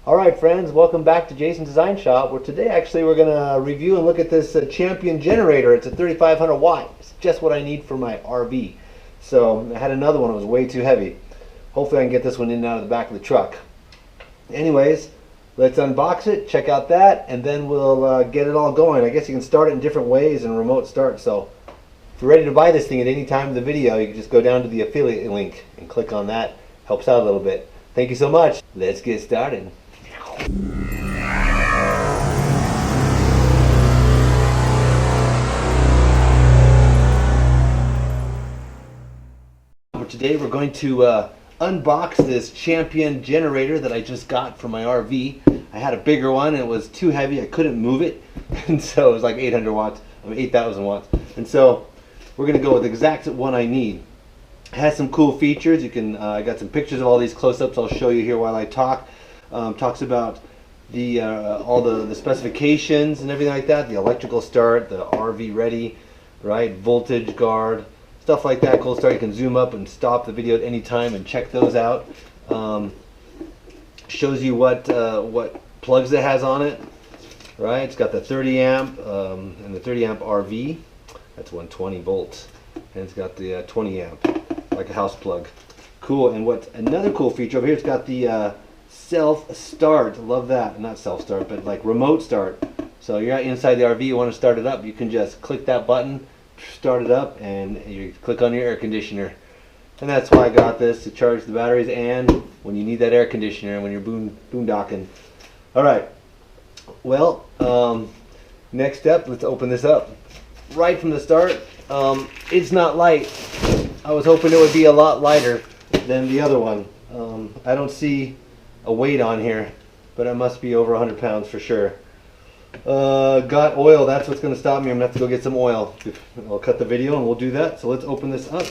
Alright friends, welcome back to Jason's Design Shop, where today actually we're going to review and look at this Champion generator. It's a 3500 watt. It's just what I need for my RV. So I had another one, it was way too heavy. Hopefully I can get this one in and out of the back of the truck. Anyways, let's unbox it, check out that, and then we'll get it all going. I guess you can start it in different ways and remote start. So if you're ready to buy this thing at any time of the video, you can just go down to the affiliate link and click on that. Helps out a little bit. Thank you so much. Let's get started. Today we're going to unbox this Champion generator that I just got for my RV. I had a bigger one and it was too heavy, I couldn't move it, and so it was like 800 watts, 8,000 watts, and so we're going to go with the exact one I need. It has some cool features. You can I got some pictures of all these close-ups I'll show you here while I talk. Talks about the all the specifications and everything like that, the electrical start, the RV ready, right, voltage guard, stuff like that. Cool start. You can zoom up and stop the video at any time and check those out. Shows you what plugs it has on it, right? It's got the 30 amp and the 30 amp RV. That's 120 volts, and it's got the 20 amp, like a house plug. Cool. And what another cool feature over here, it's got the self start. Love that. Not self start, but like remote start. So you're inside the RV, you want to start it up, you can just click that button, start it up, and you click on your air conditioner. And that's why I got this, to charge the batteries and when you need that air conditioner when you're boondocking. Alright, well, next step, let's open this up. Right from the start, it's not light. I was hoping it would be a lot lighter than the other one. I don't see a weight on here, but it must be over 100 pounds for sure. Got oil. That's what's going to stop me. I'm going to have to go get some oil. I'll cut the video and we'll do that. So let's open this up.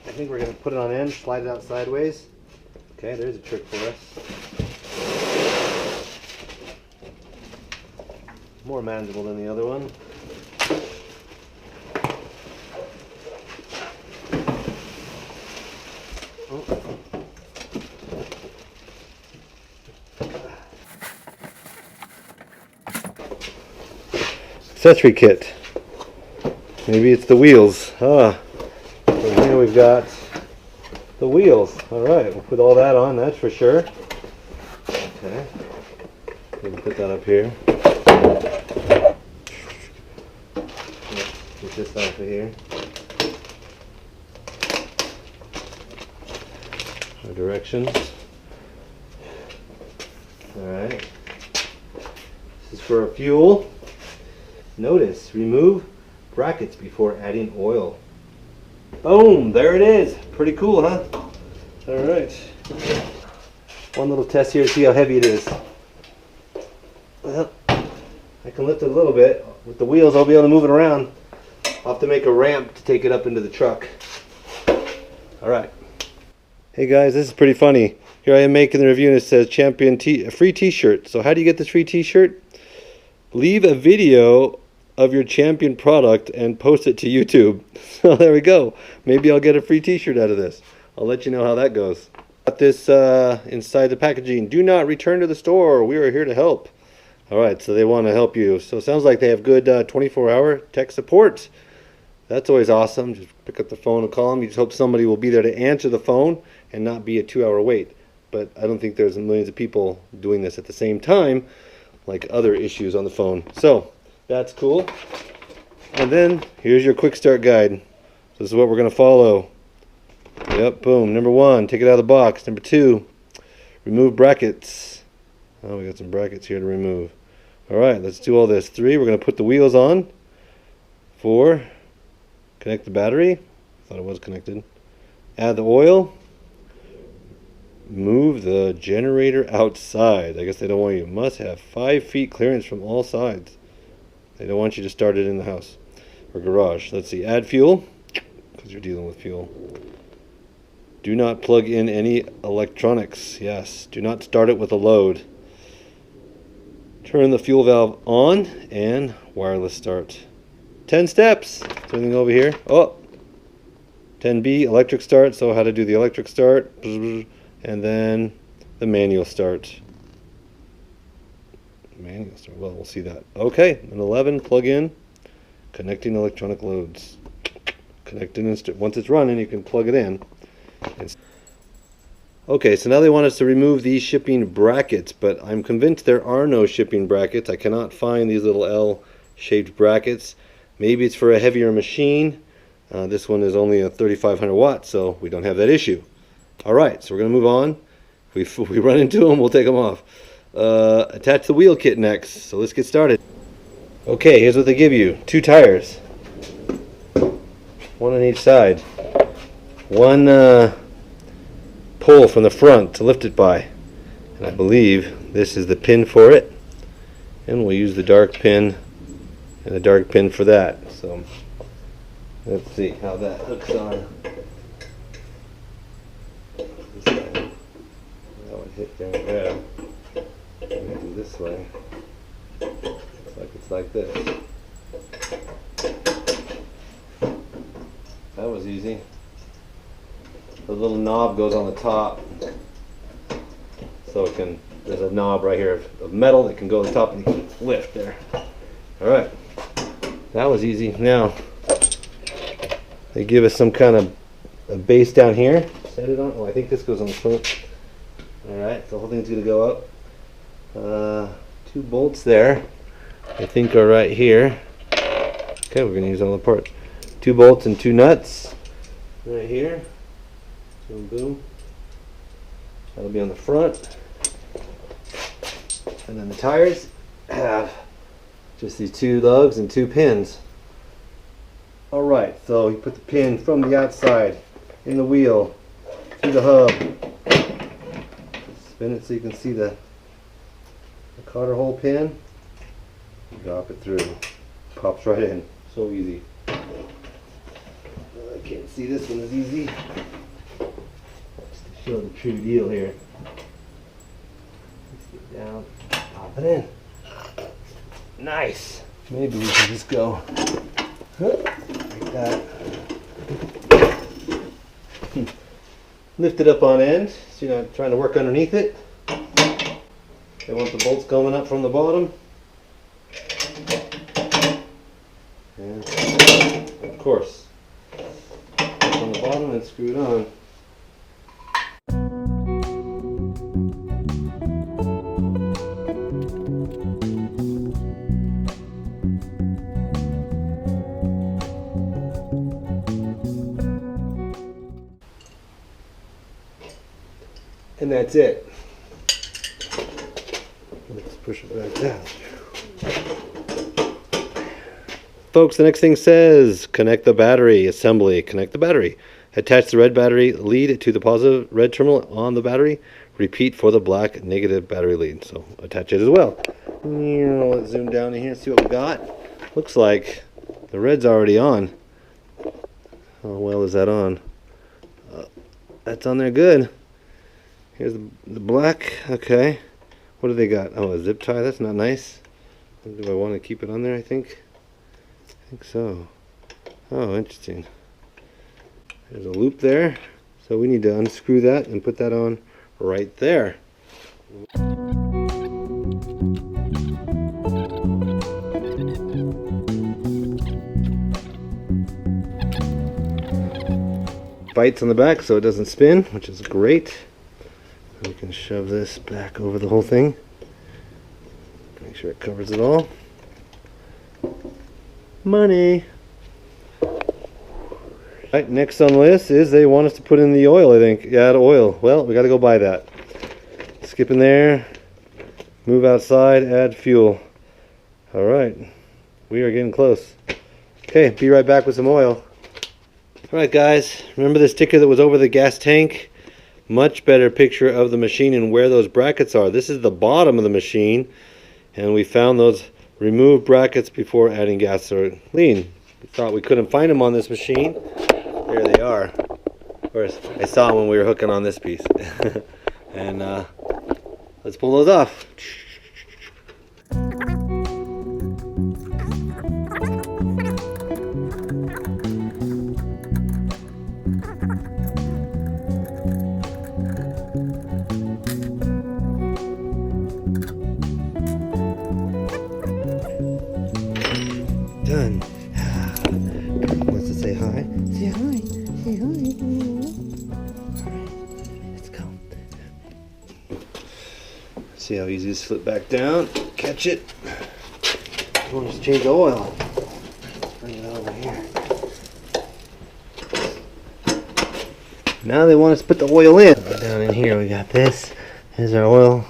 I think we're going to put it on end, slide it out sideways. Okay, there's a trick for us. More manageable than the other one. Accessory kit. Maybe it's the wheels. So here we've got the wheels. Alright, we'll put all that on, that's for sure. Okay. Let me put that up here. Get this off of here. Our directions. Alright. This is for a fuel. Notice, remove brackets before adding oil. Boom, there it is. Pretty cool, huh? Alright. One little test here to see how heavy it is. Well, I can lift it a little bit. With the wheels, I'll be able to move it around. I'll have to make a ramp to take it up into the truck. Alright. Hey guys, this is pretty funny. Here I am making the review and it says Champion a free t-shirt. So how do you get this free t-shirt? Leave a video of your Champion product and post it to YouTube. So there we go. Maybe I'll get a free t-shirt out of this. I'll let you know how that goes. Got this inside the packaging. Do not return to the store. We are here to help. Alright, so they want to help you. So it sounds like they have good 24-hour tech support. That's always awesome. Just pick up the phone and call them. You just hope somebody will be there to answer the phone and not be a 2-hour wait. But I don't think there's millions of people doing this at the same time, like other issues on the phone. So that's cool. And then here's your quick start guide. So this is what we're going to follow. Yep, boom. Number 1, take it out of the box. Number 2, remove brackets. Oh, we got some brackets here to remove. Alright, let's do all this. 3, we're going to put the wheels on. 4, connect the battery. Thought it was connected. Add the oil. Move the generator outside. I guess they don't want you. Must have 5 feet clearance from all sides. They don't want you to start it in the house or garage. Let's see. Add fuel, because you're dealing with fuel. Do not plug in any electronics. Yes. Do not start it with a load. Turn the fuel valve on and wireless start. 10 steps. Is anything over here? Oh, 10B, electric start, so how to do the electric start, and then the manual start. Manual start, well, we'll see that. Okay, and 11, plug in, connecting electronic loads. Connecting, once it's running, you can plug it in. Okay, so now they want us to remove these shipping brackets, but I'm convinced there are no shipping brackets. I cannot find these little L-shaped brackets. Maybe it's for a heavier machine. This one is only a 3500 watts, so we don't have that issue. Alright, so we're going to move on. If we run into them, we'll take them off. Attach the wheel kit next, so let's get started. Okay, here's what they give you. 2 tires. One on each side. One pole from the front to lift it by. And I believe this is the pin for it. And we'll use the dark pin and the dark pin for that. So let's see how that hooks on. That would hit there and grab. I'm going to do this way. Looks like it's like this. That was easy. The little knob goes on the top. So it can, there's a knob right here of metal that can go on the top and you can lift there. Alright. That was easy. Now, they give us some kind of a base down here. Set it on. Oh, I think this goes on the front. Alright, so the whole thing's going to go up. 2 bolts there, I think, are right here. Okay, we're going to use all the parts. 2 bolts and 2 nuts right here. Boom, boom. That'll be on the front. And then the tires have just these 2 lugs and 2 pins. Alright, so you put the pin from the outside in the wheel to the hub. Spin it so you can see the cotter hole pin. Drop it through. Pops right in. So easy. I can't see this one as easy. Just to show the true deal here. Let's get down. Pop it in. Nice. Maybe we can just go like that. Lift it up on end, so you're not trying to work underneath it. They want the bolts coming up from the bottom. And of course, from the bottom and screw it on. And that's it. Let's push it back down. Folks, the next thing says connect the battery assembly. Connect the battery. Attach the red battery lead to the positive red terminal on the battery. Repeat for the black negative battery lead. So attach it as well. Let's zoom down in here and see what we got. Looks like the red's already on. How well is that on? That's on there good. Here's the black. Okay. What do they got? Oh, a zip tie. That's not nice. Do I want to keep it on there, I think so. Oh, interesting. There's a loop there. So we need to unscrew that and put that on right there. Bites on the back so it doesn't spin, which is great. We can shove this back over the whole thing. Make sure it covers it all. Money. Right, next on the list is they want us to put in the oil, I think. Yeah, the oil. Well, we got to go buy that. Skip in there. Move outside. Add fuel. All right. We are getting close. Okay, be right back with some oil. All right, guys. Remember the sticker that was over the gas tank? Much better picture of the machine and where those brackets are. This is the bottom of the machine, and we found those removed brackets before adding gasoline. We thought we couldn't find them on this machine. There they are. Of course, I saw them when we were hooking on this piece. And let's pull those off. See how easy this slip back down. Catch it. We'll just change the oil. Bring it over here. Now they want us to put the oil in. Down in here we got this. Here's our oil.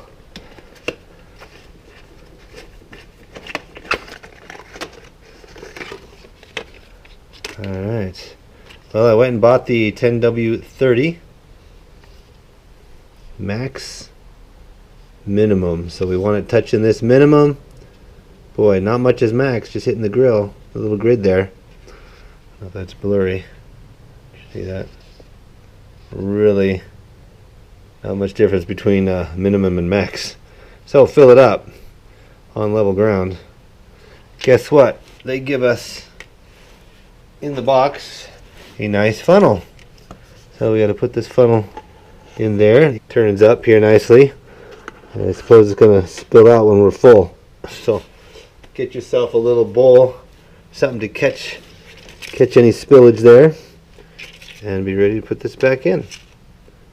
Alright. Well, I went and bought the 10W30 Max Minimum. So we want it touching this minimum. Boy, not much is max, just hitting the grill. The little grid there. I don't know if that's blurry. See that? Really not much difference between minimum and max. So fill it up on level ground. Guess what? They give us in the box a nice funnel. So we got to put this funnel in there. It turns up here nicely. And I suppose it's going to spill out when we're full. So get yourself a little bowl, something to catch any spillage there, and be ready to put this back in.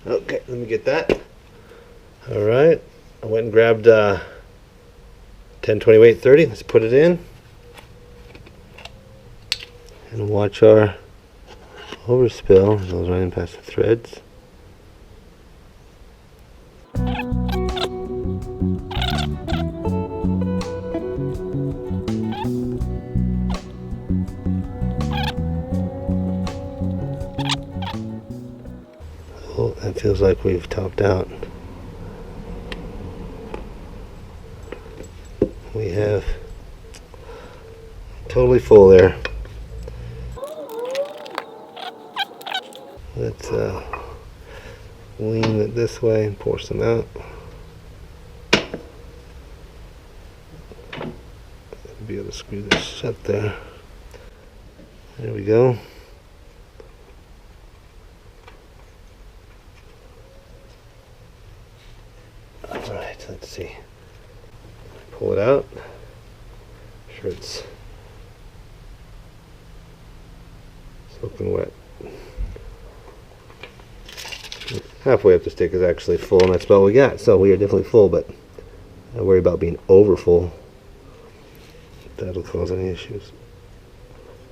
Okay, let me get that. All right, I went and grabbed 10/28/30. Let's put it in and watch our overspill. It goes right in past the threads. Oh, that feels like we've topped out. We have totally full there. Let's lean it this way and pour some out. Be able to screw this shut there. There we go. Alright, let's see. Pull it out. Sure it's soaking wet. Halfway up the stick is actually full, and that's about what we got. So we are definitely full, but I worry about being over full. That'll cause any issues.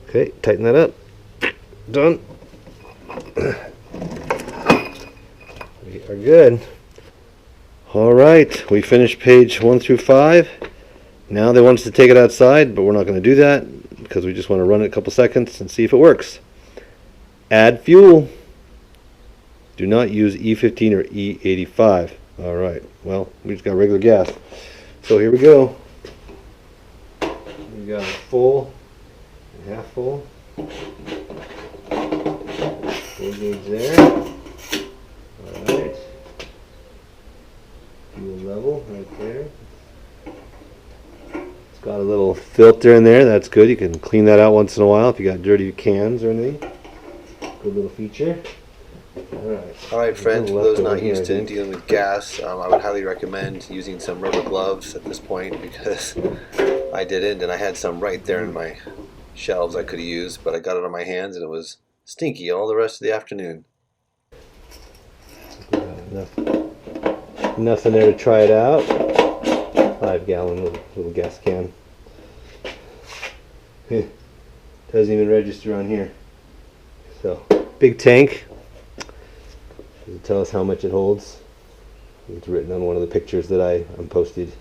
Okay, tighten that up. Done. We are good. Alright, we finished page 1 through 5. Now they want us to take it outside, but we're not going to do that because we just want to run it a couple seconds and see if it works. Add fuel. Do not use E15 or E85. Alright, well, we just got regular gas. So here we go. We got full and half full. Full gauge there. Alright. Fuel level right there. It's got a little filter in there. That's good. You can clean that out once in a while if you got dirty cans or anything. Good little feature. Alright friends, for those not used to dealing with gas, I would highly recommend using some rubber gloves at this point because I didn't, and I had some right there in my shelves I could have used, but I got it on my hands and it was stinky all the rest of the afternoon. Enough in there to try it out. 5-gallon little gas can. Doesn't even register on here. So, big tank. Does it tell us how much it holds? It's written on one of the pictures that I posted.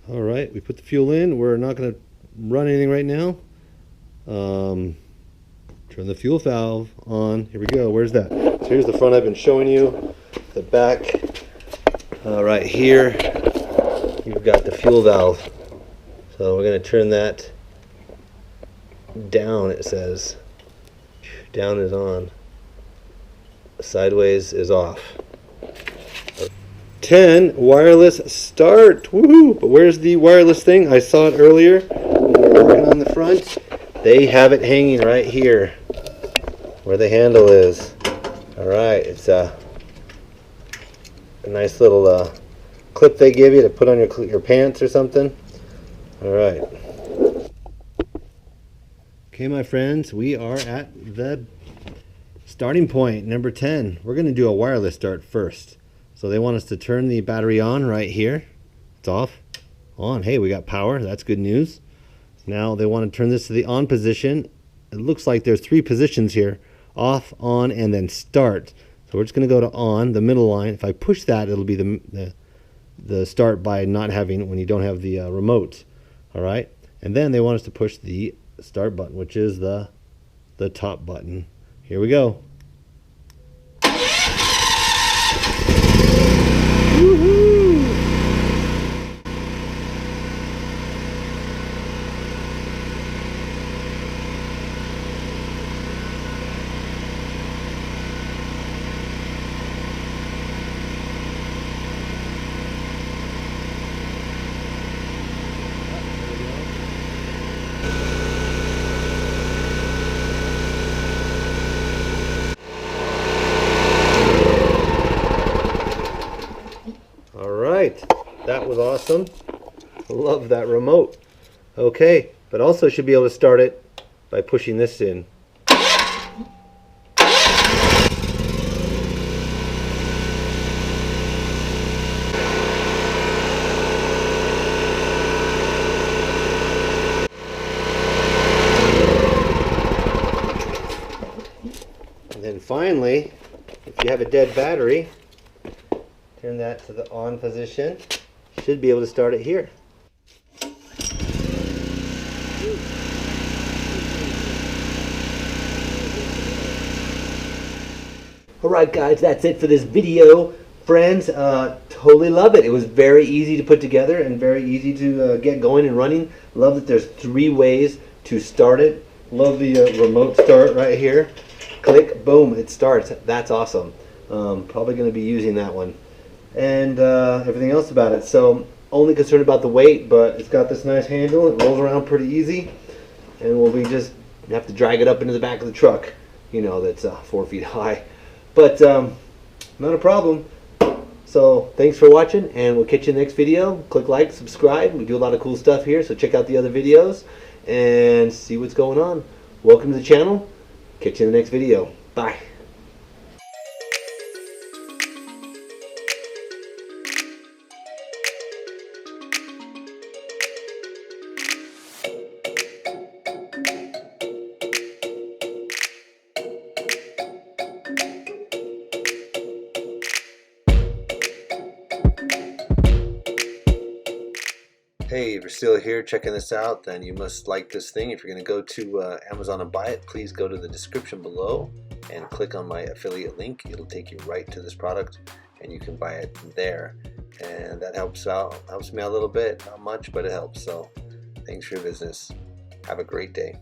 Alright, we put the fuel in. We're not going to run anything right now. Turn the fuel valve on. Here we go. Where's that? So here's the front I've been showing you. The back, right here, you've got the fuel valve. So we're going to turn that down, it says. Down is on. Sideways is off. 10 wireless start. Woohoo! But where's the wireless thing? I saw it earlier. Working on the front. They have it hanging right here where the handle is. Alright, it's a nice little clip they give you to put on your pants or something. Alright. Okay, my friends, we are at the starting point, number 10. We're going to do a wireless start first. So they want us to turn the battery on right here. It's off, on. Hey, we got power. That's good news. Now they want to turn this to the on position. It looks like there's 3 positions here: off, on, and then start. So we're just going to go to on, the middle line. If I push that, it'll be the start by not having, when you don't have the remote. All right. And then they want us to push the start button, which is the top button. Here we go. That was awesome. Love that remote. Okay, but also should be able to start it by pushing this in. And then finally, if you have a dead battery, turn that to the on position. Should be able to start it here. Alright guys, that's it for this video. Friends, totally love it. It was very easy to put together and very easy to get going and running. Love that there's 3 ways to start it. Love the remote start right here. Click, boom, it starts. That's awesome. Probably going to be using that one. And everything else about it. So only concerned about the weight, but it's got this nice handle. It rolls around pretty easy, and we'll be just have to drag it up into the back of the truck. You know, that's 4 feet high, but not a problem. So thanks for watching, and we'll catch you in the next video. Click like, subscribe. We do a lot of cool stuff here, so check out the other videos and see what's going on. Welcome to the channel. Catch you in the next video. Bye. Hey, if you're still here checking this out, then you must like this thing. If you're going to go to Amazon and buy it, please go to the description below and click on my affiliate link. It'll take you right to this product, and you can buy it there. And that helps me out a little bit. Not much, but it helps. So thanks for your business. Have a great day.